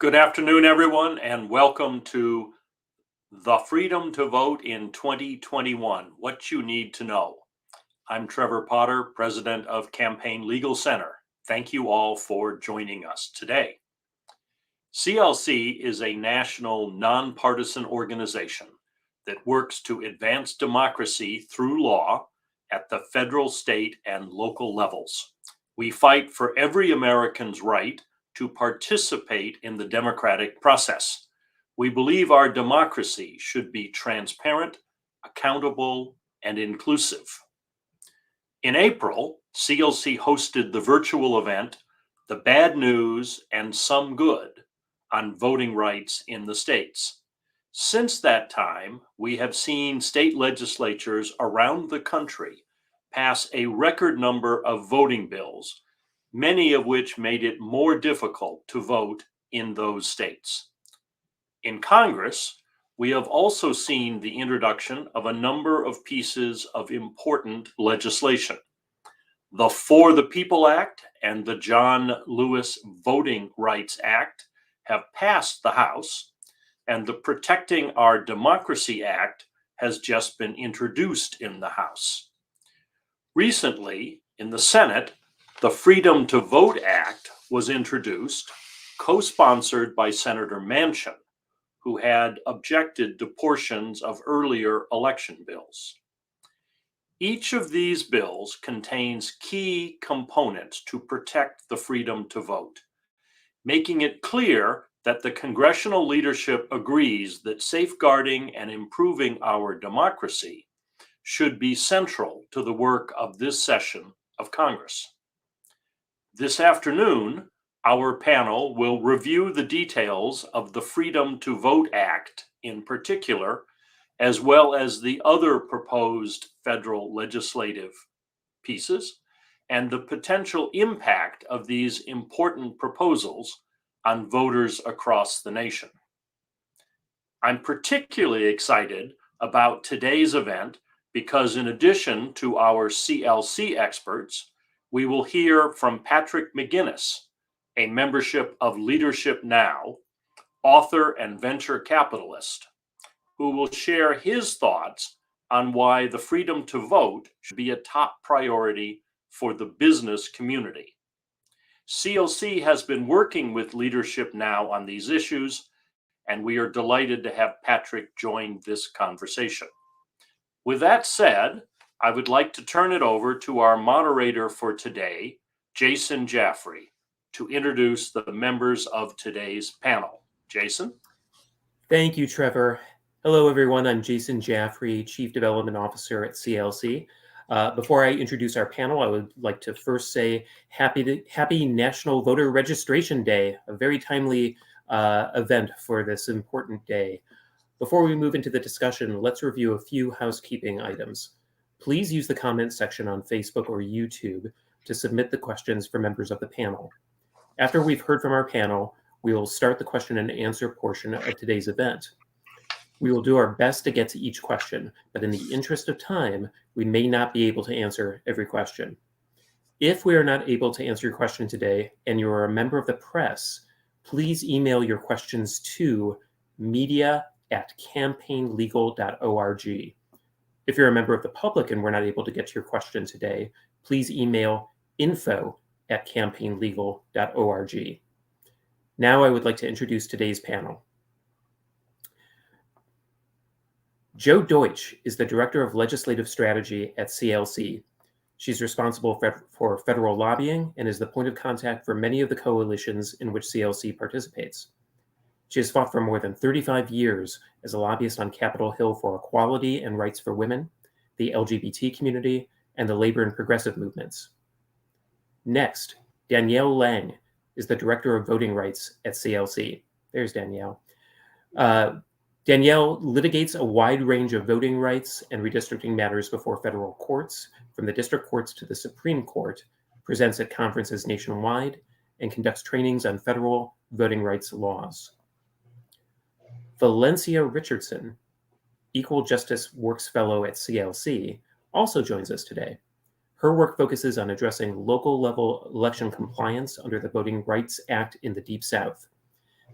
Good afternoon, everyone, and welcome to The Freedom to Vote in 2021, What You Need to Know. I'm Trevor Potter, President of Campaign Legal Center. Thank you all for joining us today. CLC is a national nonpartisan organization that works to advance democracy through law at the federal, state, and local levels. We fight for every American's right to participate in the democratic process. We believe our democracy should be transparent, accountable, and inclusive. In April, CLC hosted the virtual event, The Bad News and Some Good, on voting rights in the states. Since that time, we have seen state legislatures around the country pass a record number of voting bills, many of which made it more difficult to vote in those states. In Congress, we have also seen the introduction of a number of pieces of important legislation. The For the People Act and the John Lewis Voting Rights Act have passed the House, and the Protecting Our Democracy Act has just been introduced in the House. Recently, in the Senate, the Freedom to Vote Act was introduced, co-sponsored by Senator Manchin, who had objected to portions of earlier election bills. Each of these bills contains key components to protect the freedom to vote, making it clear that the congressional leadership agrees that safeguarding and improving our democracy should be central to the work of this session of Congress. This afternoon, our panel will review the details of the Freedom to Vote Act in particular, as well as the other proposed federal legislative pieces, and the potential impact of these important proposals on voters across the nation. I'm particularly excited about today's event because in addition to our CLC experts, we will hear from Patrick McGinnis, a membership of Leadership Now, author and venture capitalist, who will share his thoughts on why the freedom to vote should be a top priority for the business community. CLC has been working with Leadership Now on these issues, and we are delighted to have Patrick join this conversation. With that said, I would like to turn it over to our moderator for today, Jason Jaffrey, to introduce the members of today's panel. Jason? Thank you, Trevor. Hello, everyone. I'm Jason Jaffrey, Chief Development Officer at CLC. Before I introduce our panel, I would like to first say happy National Voter Registration Day, a very timely event for this important day. Before we move into the discussion, let's review a few housekeeping items. Please use the comment section on Facebook or YouTube to submit the questions for members of the panel. After we've heard from our panel, we will start the question and answer portion of today's event. We will do our best to get to each question, but in the interest of time, we may not be able to answer every question. If we are not able to answer your question today and you are a member of the press, please email your questions to media@campaignlegal.org. If you're a member of the public and we're not able to get to your question today, please email info@campaignlegal.org. Now I would like to introduce today's panel. Jo Deutsch is the Director of Legislative Strategy at CLC. She's responsible for federal lobbying and is the point of contact for many of the coalitions in which CLC participates. She has fought for more than 35 years as a lobbyist on Capitol Hill for equality and rights for women, the LGBT community, and the labor and progressive movements. Next, Danielle Lang is the Director of Voting Rights at CLC. There's Danielle. Danielle litigates a wide range of voting rights and redistricting matters before federal courts, from the district courts to the Supreme Court, presents at conferences nationwide, and conducts trainings on federal voting rights laws. Valencia Richardson, Equal Justice Works Fellow at CLC, also joins us today. Her work focuses on addressing local level election compliance under the Voting Rights Act in the Deep South.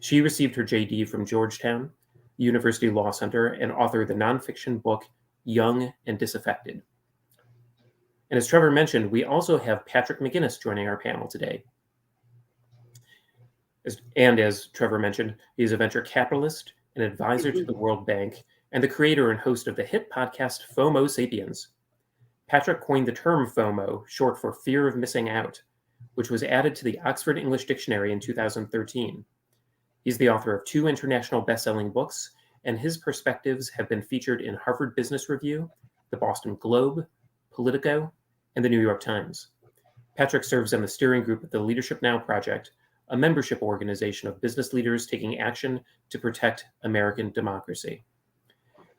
She received her JD from Georgetown University Law Center and authored the nonfiction book Young and Disaffected. And as Trevor mentioned, we also have Patrick McGinnis joining our panel today. As Trevor mentioned, he is a venture capitalist, an advisor to the World Bank, and the creator and host of the hit podcast FOMO Sapiens. Patrick coined the term FOMO, short for fear of missing out, which was added to the Oxford English Dictionary in 2013. He's the author of 2 international best-selling books, and his perspectives have been featured in Harvard Business Review, the Boston Globe, Politico, and the New York Times. Patrick serves on the steering group of the Leadership Now Project, a membership organization of business leaders taking action to protect American democracy.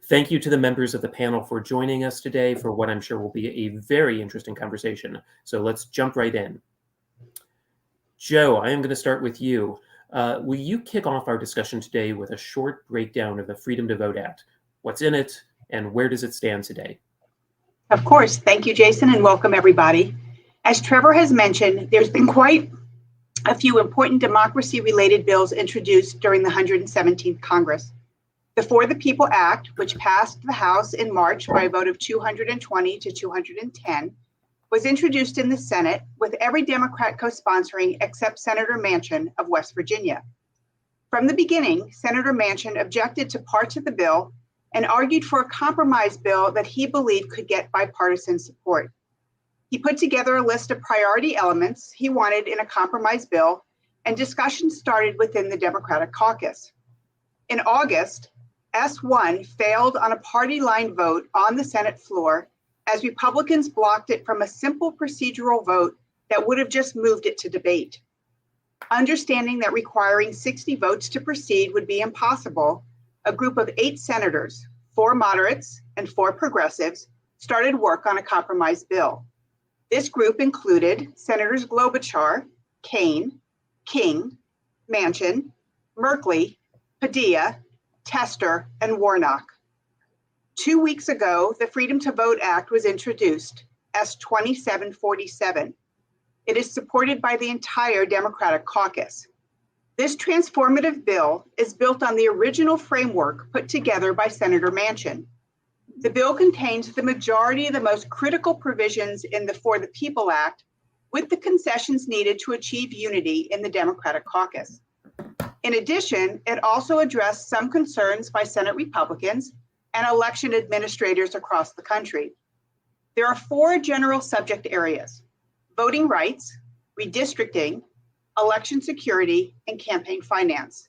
Thank you to the members of the panel for joining us today for what I'm sure will be a very interesting conversation. So let's jump right in. Joe, I am going to start with you. Will you kick off our discussion today with a short breakdown of the Freedom to Vote Act? What's in it, and where does it stand today? Of course. Thank you, Jason, and welcome everybody. As Trevor has mentioned, there's been quite a few important democracy-related bills introduced during the 117th Congress. The For the People Act, which passed the House in March by a vote of 220 to 210, was introduced in the Senate with every Democrat co-sponsoring except Senator Manchin of West Virginia. From the beginning, Senator Manchin objected to parts of the bill and argued for a compromise bill that he believed could get bipartisan support. He put together a list of priority elements he wanted in a compromise bill, and discussions started within the Democratic caucus. In August, S1 failed on a party line vote on the Senate floor as Republicans blocked it from a simple procedural vote that would have just moved it to debate. Understanding that requiring 60 votes to proceed would be impossible, a group of 8 senators, 4 moderates and 4 progressives, started work on a compromise bill. This group included Senators Klobuchar, Kaine, King, Manchin, Merkley, Padilla, Tester, and Warnock. 2 weeks ago, the Freedom to Vote Act was introduced, S 2747. It is supported by the entire Democratic caucus. This transformative bill is built on the original framework put together by Senator Manchin. The bill contains the majority of the most critical provisions in the For the People Act, with the concessions needed to achieve unity in the Democratic caucus. In addition, it also addressed some concerns by Senate Republicans and election administrators across the country. There are 4 general subject areas: voting rights, redistricting, election security, and campaign finance.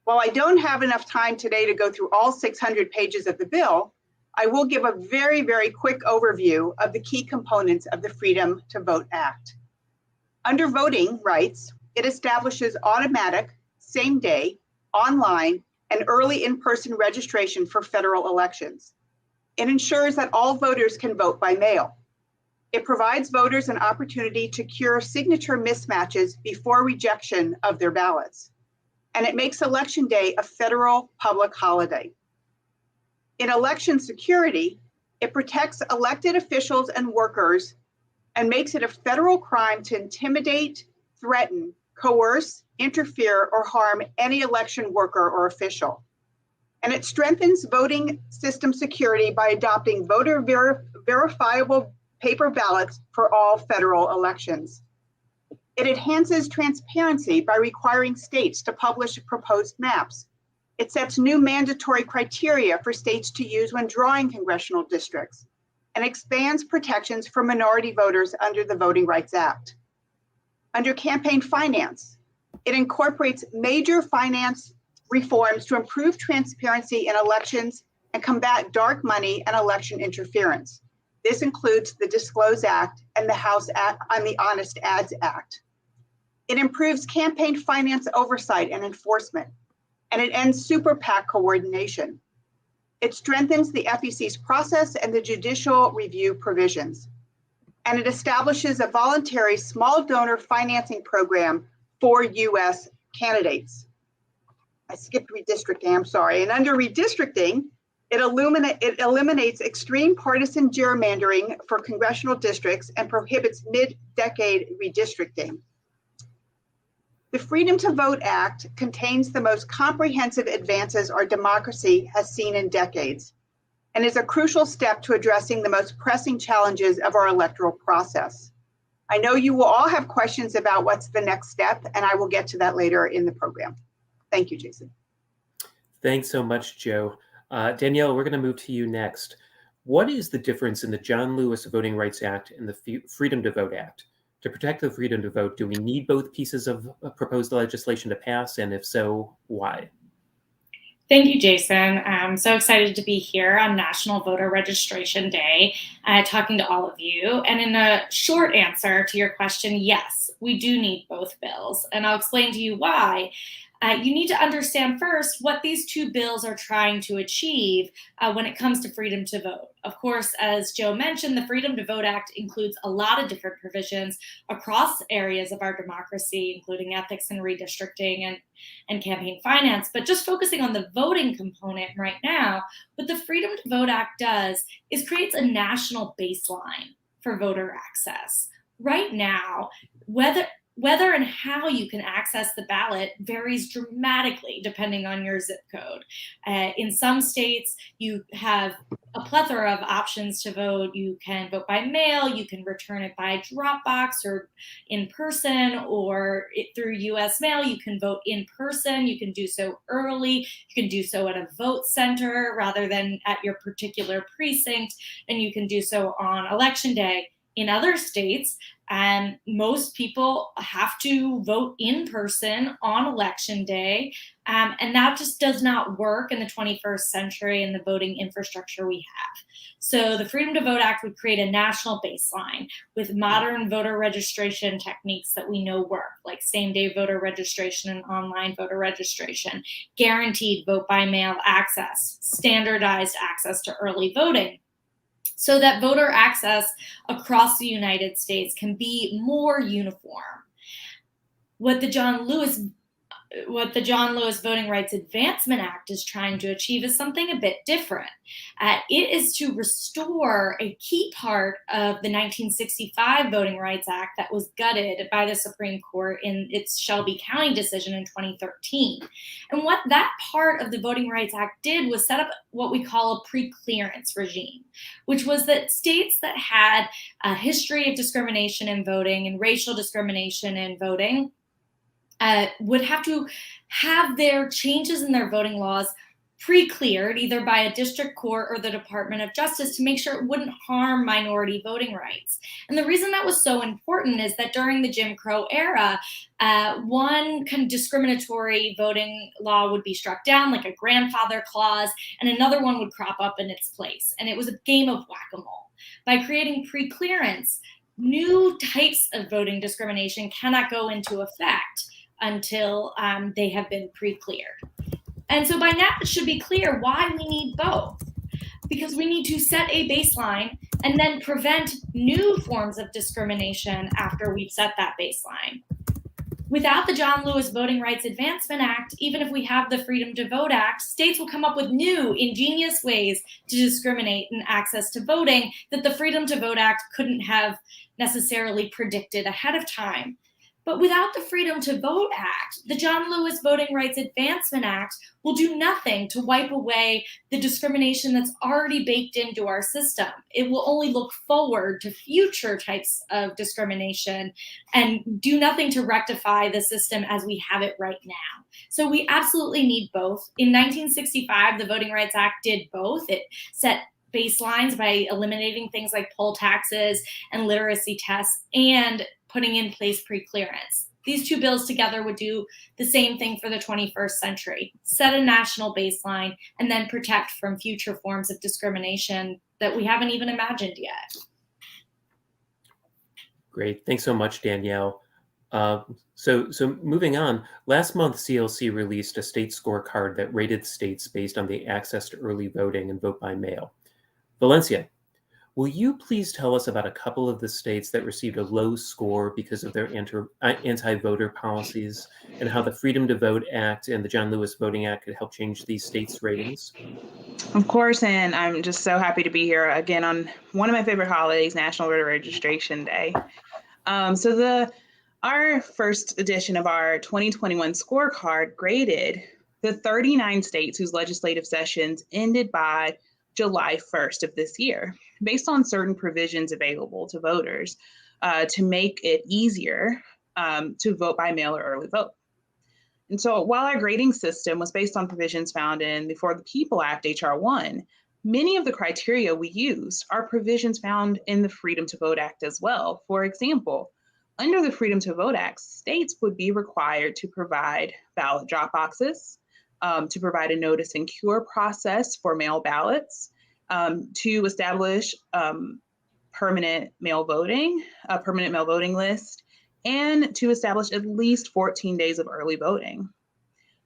While I don't have enough time today to go through all 600 pages of the bill, I will give a very, very quick overview of the key components of the Freedom to Vote Act. Under voting rights, it establishes automatic, same-day, online, and early in-person registration for federal elections. It ensures that all voters can vote by mail. It provides voters an opportunity to cure signature mismatches before rejection of their ballots. And it makes Election Day a federal public holiday. In election security, it protects elected officials and workers and makes it a federal crime to intimidate, threaten, coerce, interfere, or harm any election worker or official. And it strengthens voting system security by adopting voter verifiable paper ballots for all federal elections. It enhances transparency by requiring states to publish proposed maps. It sets new mandatory criteria for states to use when drawing congressional districts, and expands protections for minority voters under the Voting Rights Act. Under campaign finance, it incorporates major finance reforms to improve transparency in elections and combat dark money and election interference. This includes the Disclose Act and the House Act on the Honest Ads Act. It improves campaign finance oversight and enforcement, and it ends super PAC coordination. It strengthens the FEC's process and the judicial review provisions. And it establishes a voluntary small donor financing program for U.S. candidates. I skipped redistricting, I'm sorry. And under redistricting, it eliminates extreme partisan gerrymandering for congressional districts and prohibits mid-decade redistricting. The Freedom to Vote Act contains the most comprehensive advances our democracy has seen in decades and is a crucial step to addressing the most pressing challenges of our electoral process. I know you will all have questions about what's the next step, and I will get to that later in the program. Thank you, Jason. Thanks so much, Joe. Danielle, we're going to move to you next. What is the difference in the John Lewis Voting Rights Act and the Freedom to Vote Act? To protect the freedom to vote, do we need both pieces of proposed legislation to pass? And if so, why? Thank you, Jason. I'm so excited to be here on National Voter Registration Day, talking to all of you. And in a short answer to your question, yes, we do need both bills. And I'll explain to you why. You need to understand first what these two bills are trying to achieve when it comes to freedom to vote. Of course, as Joe mentioned, the Freedom to Vote Act includes a lot of different provisions across areas of our democracy, including ethics and redistricting and campaign finance. But just focusing on the voting component right now, what the Freedom to Vote Act does is creates a national baseline for voter access. Right now, whether and how you can access the ballot varies dramatically depending on your zip code. In some states, you have a plethora of options to vote. You can vote by mail, you can return it by Dropbox or in person, or through US mail. You can vote in person, you can do so early, you can do so at a vote center rather than at your particular precinct, and you can do so on election day. In other states, most people have to vote in person on election day, and that just does not work in the 21st century and the voting infrastructure we have. So the Freedom to Vote Act would create a national baseline with modern voter registration techniques that we know work, like same-day voter registration and online voter registration, guaranteed vote-by-mail access, standardized access to early voting, so that voter access across the United States can be more uniform. What the John Lewis Voting Rights Advancement Act is trying to achieve is something a bit different. It is to restore a key part of the 1965 Voting Rights Act that was gutted by the Supreme Court in its Shelby County decision in 2013. And what that part of the Voting Rights Act did was set up what we call a pre-clearance regime, which was that states that had a history of discrimination in voting and racial discrimination in voting would have to have their changes in their voting laws pre-cleared either by a district court or the Department of Justice to make sure it wouldn't harm minority voting rights. And the reason that was so important is that during the Jim Crow era, one kind of discriminatory voting law would be struck down, like a grandfather clause, and another one would crop up in its place. And it was a game of whack-a-mole. By creating pre-clearance, new types of voting discrimination cannot go into effect until they have been pre-cleared. And so by now it should be clear why we need both, because we need to set a baseline and then prevent new forms of discrimination after we've set that baseline. Without the John Lewis Voting Rights Advancement Act, even if we have the Freedom to Vote Act, states will come up with new, ingenious ways to discriminate in access to voting that the Freedom to Vote Act couldn't have necessarily predicted ahead of time. But without the Freedom to Vote Act, the John Lewis Voting Rights Advancement Act will do nothing to wipe away the discrimination that's already baked into our system. It will only look forward to future types of discrimination and do nothing to rectify the system as we have it right now. So we absolutely need both. In 1965, the Voting Rights Act did both. It set baselines by eliminating things like poll taxes and literacy tests and putting in place pre-clearance. These two bills together would do the same thing for the 21st century, set a national baseline, and then protect from future forms of discrimination that we haven't even imagined yet. Great. Thanks so much, Danielle. So moving on, last month, CLC released a state scorecard that rated states based on the access to early voting and vote by mail. Valencia, will you please tell us about a couple of the states that received a low score because of their anti-voter policies and how the Freedom to Vote Act and the John Lewis Voting Act could help change these states' ratings? Of course, and I'm just so happy to be here again on one of my favorite holidays, National Voter Registration Day. So the Our first edition of our 2021 scorecard graded the 39 states whose legislative sessions ended by July 1st of this year, based on certain provisions available to voters to make it easier to vote by mail or early vote. And so while our grading system was based on provisions found in the For the People Act, H.R. 1, many of the criteria we used are provisions found in the Freedom to Vote Act as well. For example, under the Freedom to Vote Act, states would be required to provide ballot drop boxes, to provide a notice and cure process for mail ballots, to establish permanent mail voting, a permanent mail voting list, and to establish at least 14 days of early voting.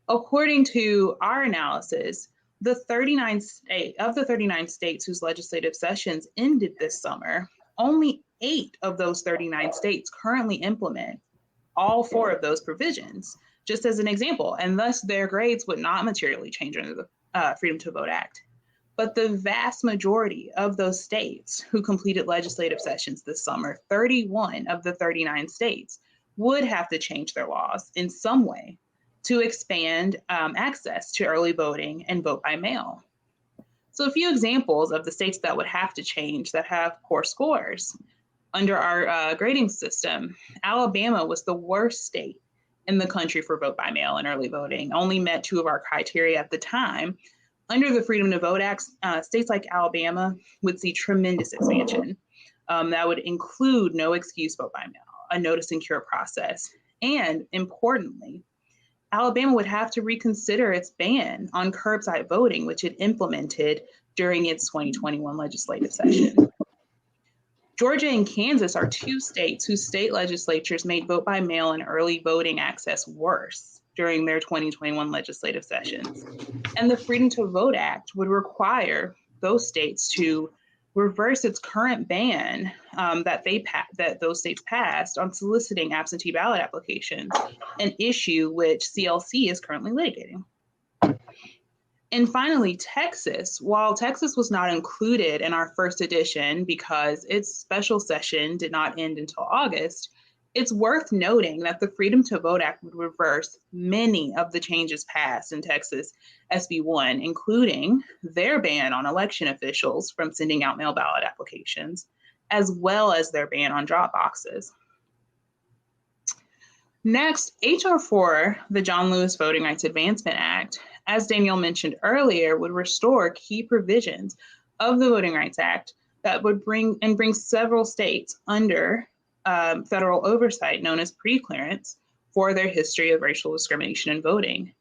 According to our analysis, the 39 states whose legislative sessions ended this summer, only 8 of those 39 states currently implement all 4 of those provisions, just as an example, and thus their grades would not materially change under the Freedom to Vote Act. But the vast majority of those states who completed legislative sessions this summer, 31 of the 39 states, would have to change their laws in some way to expand access to early voting and vote by mail. So a few examples of the states that would have to change that have poor scores. Under our grading system, Alabama was the worst state in the country for vote by mail and early voting, only met 2 of our criteria at the time. Under the Freedom to Vote Act, states like Alabama would see tremendous expansion. That would include no excuse vote by mail, a notice and cure process, and importantly, Alabama would have to reconsider its ban on curbside voting, which it implemented during its 2021 legislative session. Georgia and Kansas are 2 states whose state legislatures made vote by mail and early voting access worse during their 2021 legislative sessions. And the Freedom to Vote Act would require those states to reverse its current ban that those states passed on soliciting absentee ballot applications, an issue which CLC is currently litigating. And finally, Texas. While Texas was not included in our first edition because its special session did not end until August, it's worth noting that the Freedom to Vote Act would reverse many of the changes passed in Texas SB 1, including their ban on election officials from sending out mail ballot applications, as well as their ban on drop boxes. Next, HR 4, the John Lewis Voting Rights Advancement Act, as Danielle mentioned earlier, would restore key provisions of the Voting Rights Act that would bring several states under federal oversight known as pre-clearance for their history of racial discrimination in voting.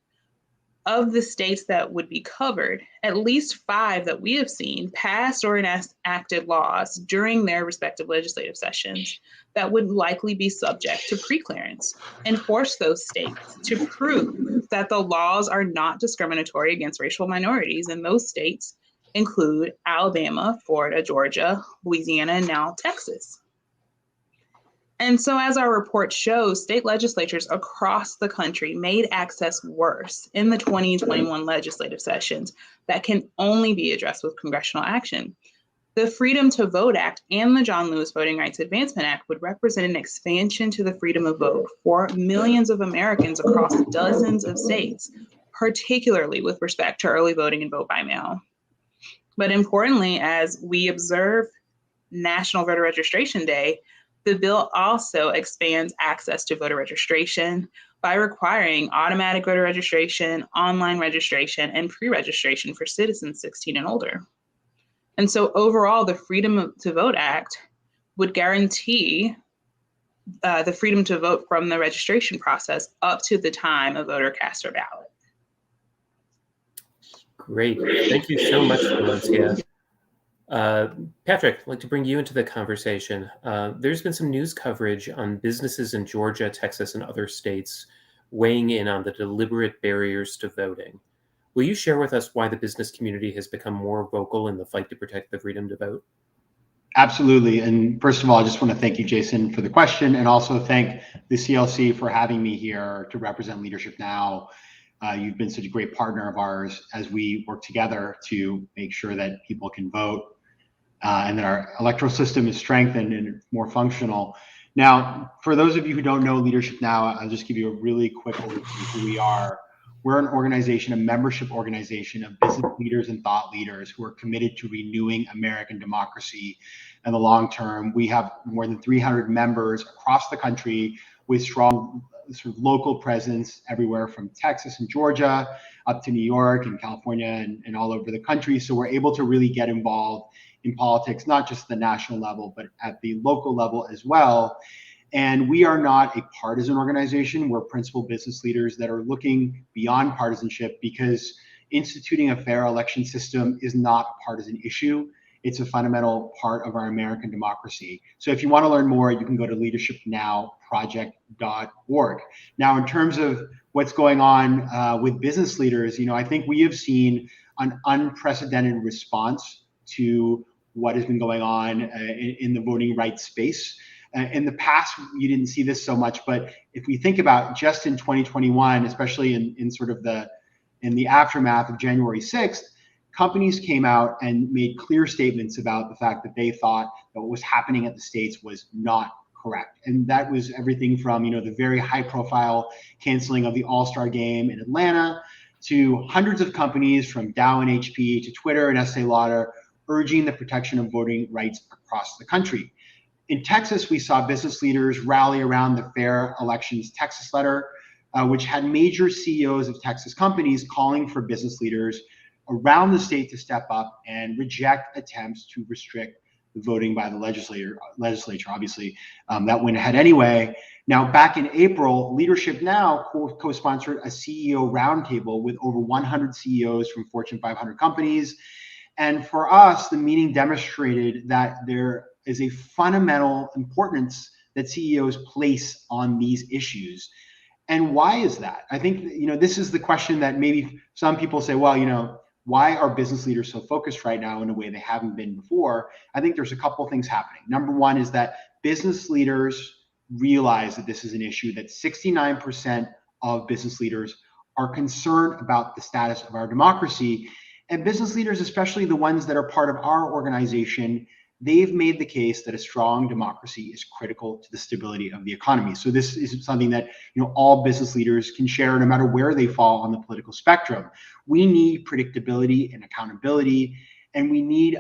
Of the states that would be covered, at least 5 that we have seen passed or enacted laws during their respective legislative sessions that would likely be subject to pre-clearance and force those states to prove that the laws are not discriminatory against racial minorities. And those states include Alabama, Florida, Georgia, Louisiana, and now Texas. And so as our report shows, state legislatures across the country made access worse in the 2021 legislative sessions that can only be addressed with congressional action. The Freedom to Vote Act and the John Lewis Voting Rights Advancement Act would represent an expansion to the freedom of vote for millions of Americans across dozens of states, particularly with respect to early voting and vote by mail. But importantly, as we observe National Voter Registration Day, the bill also expands access to voter registration by requiring automatic voter registration, online registration, and pre-registration for citizens 16 and older. And so overall, the Freedom to Vote Act would guarantee the freedom to vote from the registration process up to the time a voter casts their ballot. Great. Thank you so much, Valencia. Patrick, I'd like to bring you into the conversation. There's been some news coverage on businesses in Georgia, Texas, and other states weighing in on the deliberate barriers to voting. Will you share with us why the business community has become more vocal in the fight to protect the freedom to vote? Absolutely. And first of all, I just want to thank you, Jason, for the question, and also thank the CLC for having me here to represent Leadership Now. You've been such a great partner of ours as we work together to make sure that people can vote and that our electoral system is strengthened and more functional. Now, for those of you who don't know Leadership Now, I'll just give you a really quick overview of who we are. We're an organization, a membership organization of business leaders and thought leaders who are committed to renewing American democracy in the long term. We have more than 300 members across the country with strong sort of local presence everywhere from Texas and Georgia up to New York and California and all over the country. So we're able to really get involved in politics, not just at the national level, but at the local level as well. And we are not a partisan organization. We're principled business leaders that are looking beyond partisanship, because instituting a fair election system is not a partisan issue. It's a fundamental part of our American democracy. So if you want to learn more, you can go to leadershipnowproject.org. Now, in terms of what's going on with business leaders, I think we have seen an unprecedented response to what has been going on in the voting rights space. In the past, you didn't see this so much, but if we think about just in 2021, especially in the aftermath of January 6th, companies came out and made clear statements about the fact that they thought that what was happening at the states was not correct. And that was everything from, the very high profile canceling of the All-Star game in Atlanta to hundreds of companies from Dow and HP to Twitter and Estee Lauder urging the protection of voting rights across the country. In Texas, we saw business leaders rally around the Fair Elections Texas letter, which had major CEOs of Texas companies calling for business leaders around the state to step up and reject attempts to restrict the voting by the legislature. Obviously, that went ahead anyway. Now, back in April, Leadership Now co-sponsored a CEO roundtable with over 100 CEOs from Fortune 500 companies. And for us, the meeting demonstrated that there is a fundamental importance that CEOs place on these issues. And why is that? I think, this is the question that maybe some people say, well, why are business leaders so focused right now in a way they haven't been before? I think there's a couple of things happening. Number one is that business leaders realize that this is an issue, that 69% of business leaders are concerned about the status of our democracy. And business leaders, especially the ones that are part of our organization, they've made the case that a strong democracy is critical to the stability of the economy. So this is something that all business leaders can share, no matter where they fall on the political spectrum. We need predictability and accountability, and we need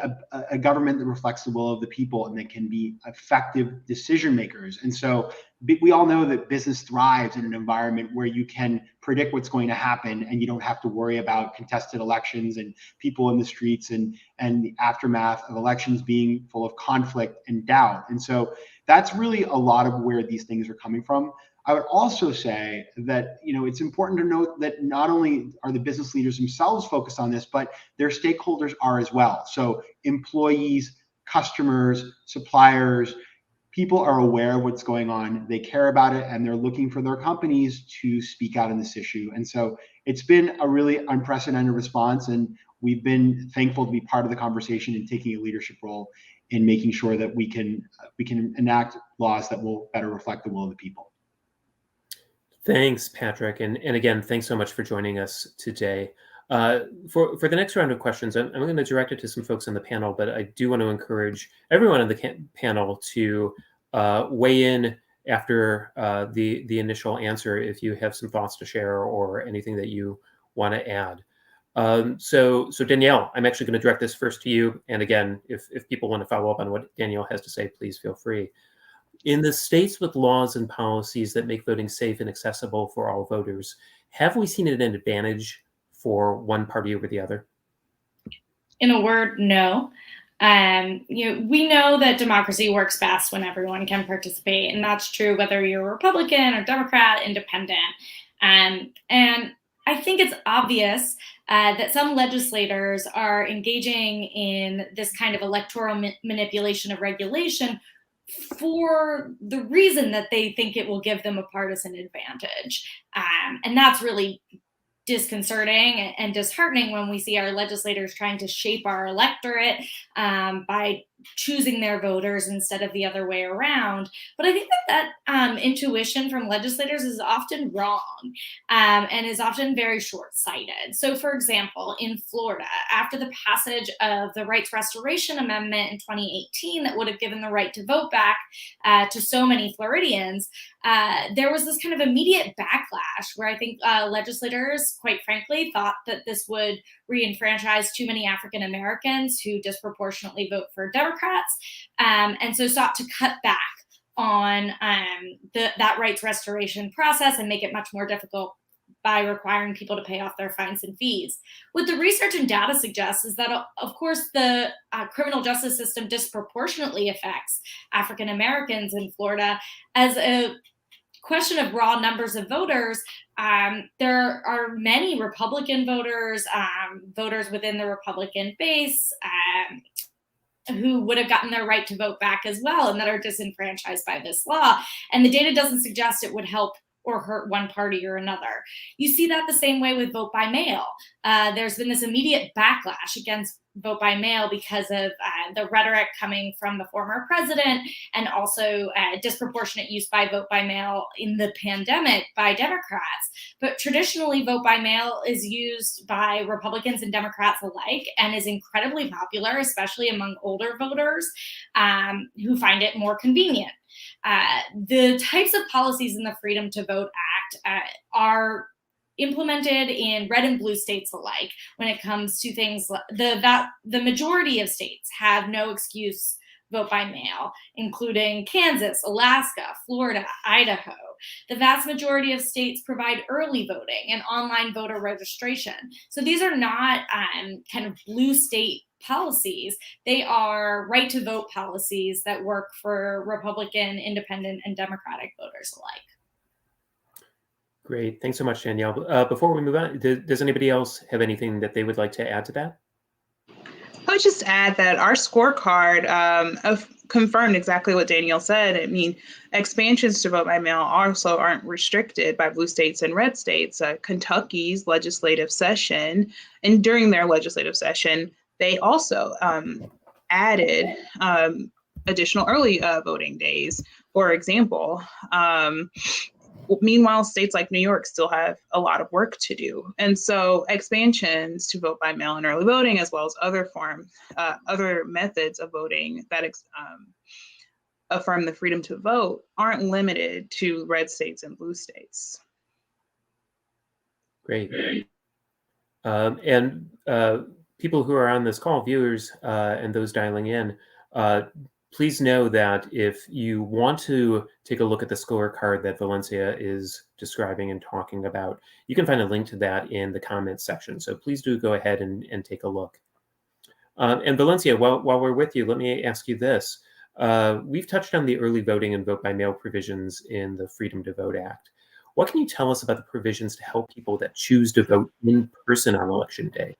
a government that reflects the will of the people and that can be effective decision makers. And so we all know that business thrives in an environment where you can predict what's going to happen and you don't have to worry about contested elections and people in the streets and the aftermath of elections being full of conflict and doubt. And so that's really a lot of where these things are coming from. I would also say that, it's important to note that not only are the business leaders themselves focused on this, but their stakeholders are as well. So employees, customers, suppliers, people are aware of what's going on. They care about it, and they're looking for their companies to speak out on this issue. And so it's been a really unprecedented response, and we've been thankful to be part of the conversation and taking a leadership role in making sure that we can enact laws that will better reflect the will of the people. Thanks, Patrick. And again, thanks so much for joining us today. For the next round of questions, I'm going to direct it to some folks on the panel, but I do want to encourage everyone on the panel to weigh in after the initial answer if you have some thoughts to share or anything that you want to add. So Danielle, I'm actually going to direct this first to you. And again, if people want to follow up on what Danielle has to say, please feel free. In the states with laws and policies that make voting safe and accessible for all voters, have we seen an advantage for one party over the other? In a word, no. We know that democracy works best when everyone can participate, and that's true whether you're Republican or Democrat, independent. And I think it's obvious that some legislators are engaging in this kind of electoral manipulation of regulation for the reason that they think it will give them a partisan advantage. And that's really disconcerting and disheartening when we see our legislators trying to shape our electorate by choosing their voters instead of the other way around. But I think that intuition from legislators is often wrong and is often very short-sighted. So, for example, in Florida, after the passage of the Rights Restoration Amendment in 2018 that would have given the right to vote back to so many Floridians, there was this kind of immediate backlash where I think legislators, quite frankly, thought that this would re-enfranchise too many African Americans who disproportionately vote for Democrats, and so sought to cut back on that rights restoration process and make it much more difficult by requiring people to pay off their fines and fees. What the research and data suggests is that, of course, the criminal justice system disproportionately affects African Americans in Florida. As a question of raw numbers of voters, there are many Republican voters, voters within the Republican base, who would have gotten their right to vote back as well and that are disenfranchised by this law. And the data doesn't suggest it would help or hurt one party or another. You see that the same way with vote by mail. There's been this immediate backlash against vote by mail because of the rhetoric coming from the former president and also disproportionate use by vote by mail in the pandemic by Democrats. But traditionally, vote by mail is used by Republicans and Democrats alike and is incredibly popular, especially among older voters who find it more convenient. The types of policies in the Freedom to Vote Act are implemented in red and blue states alike when it comes to things like the majority of states have no excuse vote by mail, including Kansas, Alaska, Florida, Idaho. The vast majority of states provide early voting and online voter registration. So these are not kind of blue state policies. They are right to vote policies that work for Republican, Independent, and Democratic voters alike. Great. Thanks so much, Danielle. Before we move on, does anybody else have anything that they would like to add to that? I would just add that our scorecard confirmed exactly what Danielle said. I mean, expansions to vote by mail also aren't restricted by blue states and red states. Kentucky's legislative session, and during their legislative session, they also added additional early voting days, for example. Meanwhile, states like New York still have a lot of work to do. And so expansions to vote by mail and early voting, as well as other methods of voting that affirm the freedom to vote, aren't limited to red states and blue states. Great. And people who are on this call, viewers and those dialing in, please know that if you want to take a look at the scorecard that Valencia is describing and talking about, you can find a link to that in the comments section. So please do go ahead and take a look. And Valencia, while we're with you, let me ask you this. We've touched on the early voting and vote by mail provisions in the Freedom to Vote Act. What can you tell us about the provisions to help people that choose to vote in person on Election Day?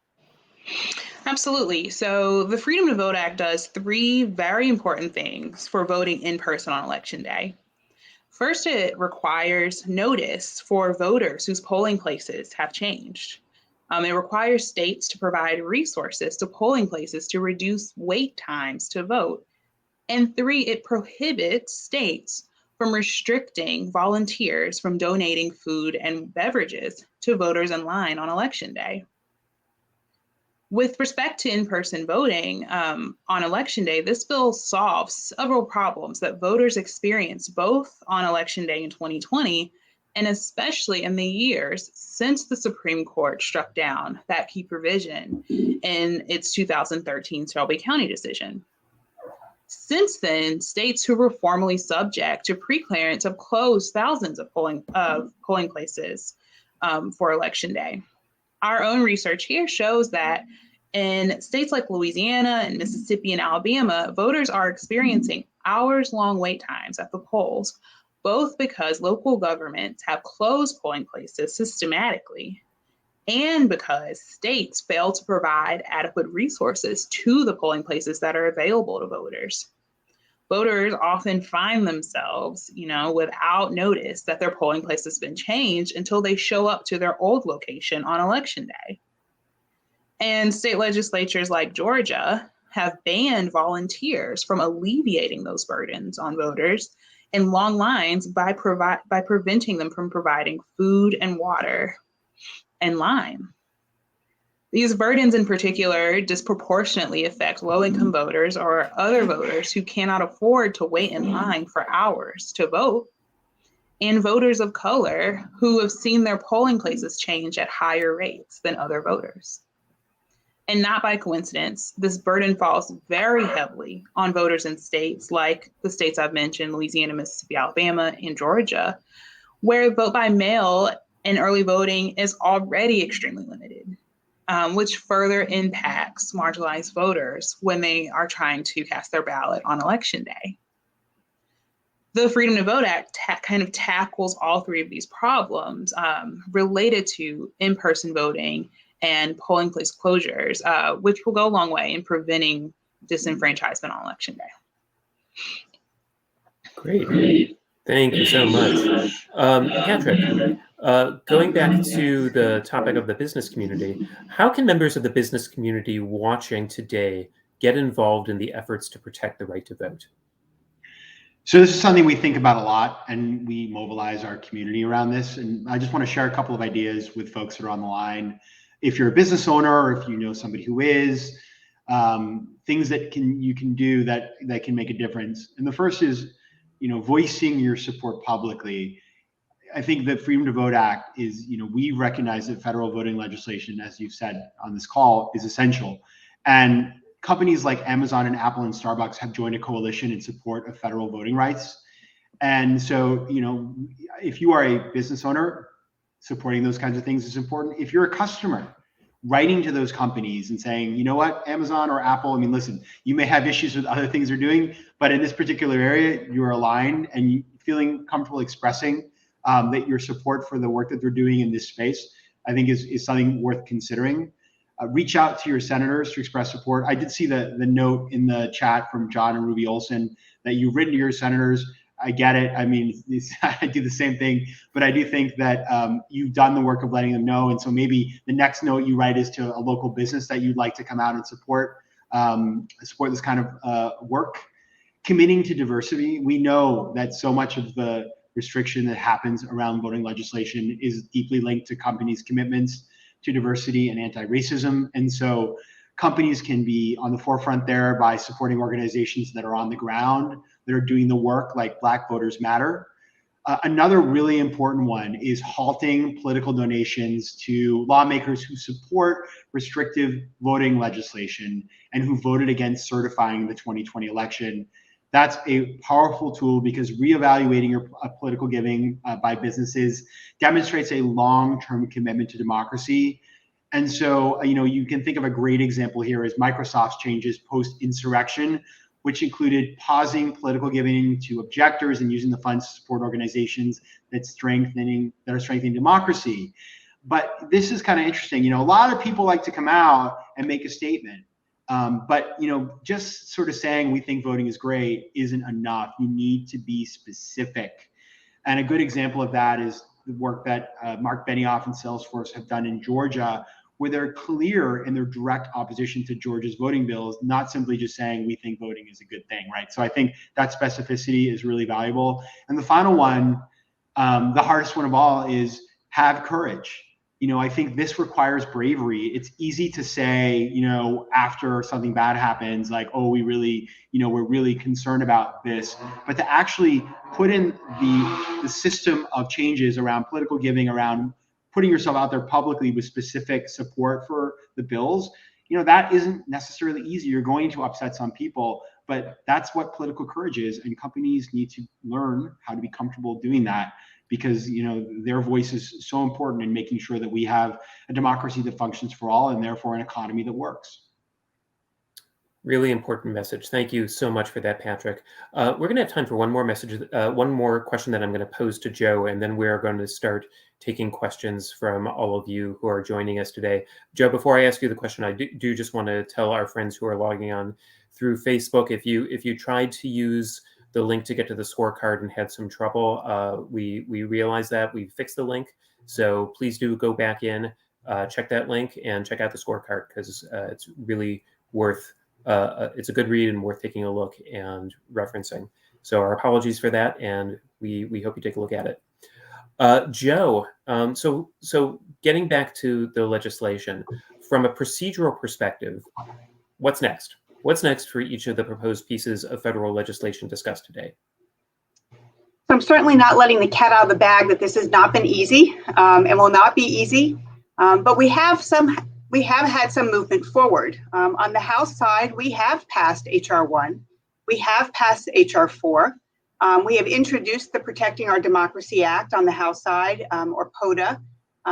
Absolutely. So the Freedom to Vote Act does three very important things for voting in person on Election Day. First, it requires notice for voters whose polling places have changed. It requires states to provide resources to polling places to reduce wait times to vote. And three, it prohibits states from restricting volunteers from donating food and beverages to voters in line on Election Day. With respect to in-person voting on Election Day, this bill solves several problems that voters experienced both on Election Day in 2020 and especially in the years since the Supreme Court struck down that key provision in its 2013 Shelby County decision. Since then, states who were formerly subject to preclearance have closed thousands of polling places for Election Day. Our own research here shows that in states like Louisiana and Mississippi and Alabama, voters are experiencing hours-long wait times at the polls, both because local governments have closed polling places systematically and because states fail to provide adequate resources to the polling places that are available to voters. Voters often find themselves, without notice that their polling place has been changed until they show up to their old location on Election Day. And state legislatures like Georgia have banned volunteers from alleviating those burdens on voters and long lines by preventing them from providing food and water and lime. These burdens in particular disproportionately affect low-income voters or other voters who cannot afford to wait in line for hours to vote, and voters of color who have seen their polling places change at higher rates than other voters. And not by coincidence, this burden falls very heavily on voters in states like the states I've mentioned, Louisiana, Mississippi, Alabama, and Georgia, where vote by mail and early voting is already extremely limited, which further impacts marginalized voters when they are trying to cast their ballot on election day. The Freedom to Vote Act kind of tackles all three of these problems related to in-person voting and polling place closures, which will go a long way in preventing disenfranchisement on election day. Great. Thank you so much. Patrick, going back to the topic of the business community, how can members of the business community watching today get involved in the efforts to protect the right to vote? So this is something we think about a lot, and we mobilize our community around this. And I just want to share a couple of ideas with folks that are on the line. If you're a business owner, or if you know somebody who is, things that you can do that can make a difference. And the first is, voicing your support publicly. I think the Freedom to Vote Act is, we recognize that federal voting legislation, as you've said on this call, is essential. And companies like Amazon and Apple and Starbucks have joined a coalition in support of federal voting rights. And so, if you are a business owner, supporting those kinds of things is important. If you're a customer, writing to those companies and saying, you know what, Amazon or Apple, listen, you may have issues with other things they're doing, but in this particular area, you're aligned and you feeling comfortable expressing that your support for the work that they're doing in this space, I think is something worth considering. Reach out to your senators to express support. I did see the note in the chat from John and Ruby Olson that you've written to your senators. I get it. I do the same thing, but I do think that you've done the work of letting them know. And so maybe the next note you write is to a local business that you'd like to come out and support this kind of work. Committing to diversity. We know that so much of the restriction that happens around voting legislation is deeply linked to companies' commitments to diversity and anti-racism. And so companies can be on the forefront there by supporting organizations that are on the ground, that are doing the work, like Black Voters Matter. Another really important one is halting political donations to lawmakers who support restrictive voting legislation and who voted against certifying the 2020 election. That's a powerful tool because reevaluating your political giving by businesses demonstrates a long-term commitment to democracy. And so, you can think of a great example here is Microsoft's changes post-insurrection, which included pausing political giving to objectors and using the funds to support organizations that are strengthening democracy. But this is kind of interesting. A lot of people like to come out and make a statement. But just sort of saying we think voting is great isn't enough. You need to be specific. And a good example of that is the work that Mark Benioff and Salesforce have done in Georgia, where they're clear in their direct opposition to Georgia's voting bills, not simply just saying we think voting is a good thing, right? So I think that specificity is really valuable. And the final one, the hardest one of all, is have courage. I think this requires bravery. It's easy to say, after something bad happens, like, oh, we're really concerned about this, but to actually put in the system of changes around political giving, around putting yourself out there publicly with specific support for the bills, that isn't necessarily easy. You're going to upset some people, but that's what political courage is. And companies need to learn how to be comfortable doing that, because their voice is so important in making sure that we have a democracy that functions for all and therefore an economy that works. Really important message. Thank you so much for that, Patrick. We're going to have time for one more question that I'm going to pose to Joe, and then we're going to start taking questions from all of you who are joining us today. Joe, before I ask you the question, I do just want to tell our friends who are logging on through Facebook, if you tried to use the link to get to the scorecard and had some trouble, we realize that. We fixed the link. So please do go back in, check that link, and check out the scorecard, because it's really worth it's a good read and worth taking a look and referencing. So our apologies for that, and we hope you take a look at it. Joe, so getting back to the legislation, from a procedural perspective, what's next? What's next for each of the proposed pieces of federal legislation discussed today? So I'm certainly not letting the cat out of the bag that this has not been easy and will not be easy, but we have had some movement forward. On the House side, we have passed H.R. 1. We have passed H.R. 4. We have introduced the Protecting Our Democracy Act on the House side, or POTA.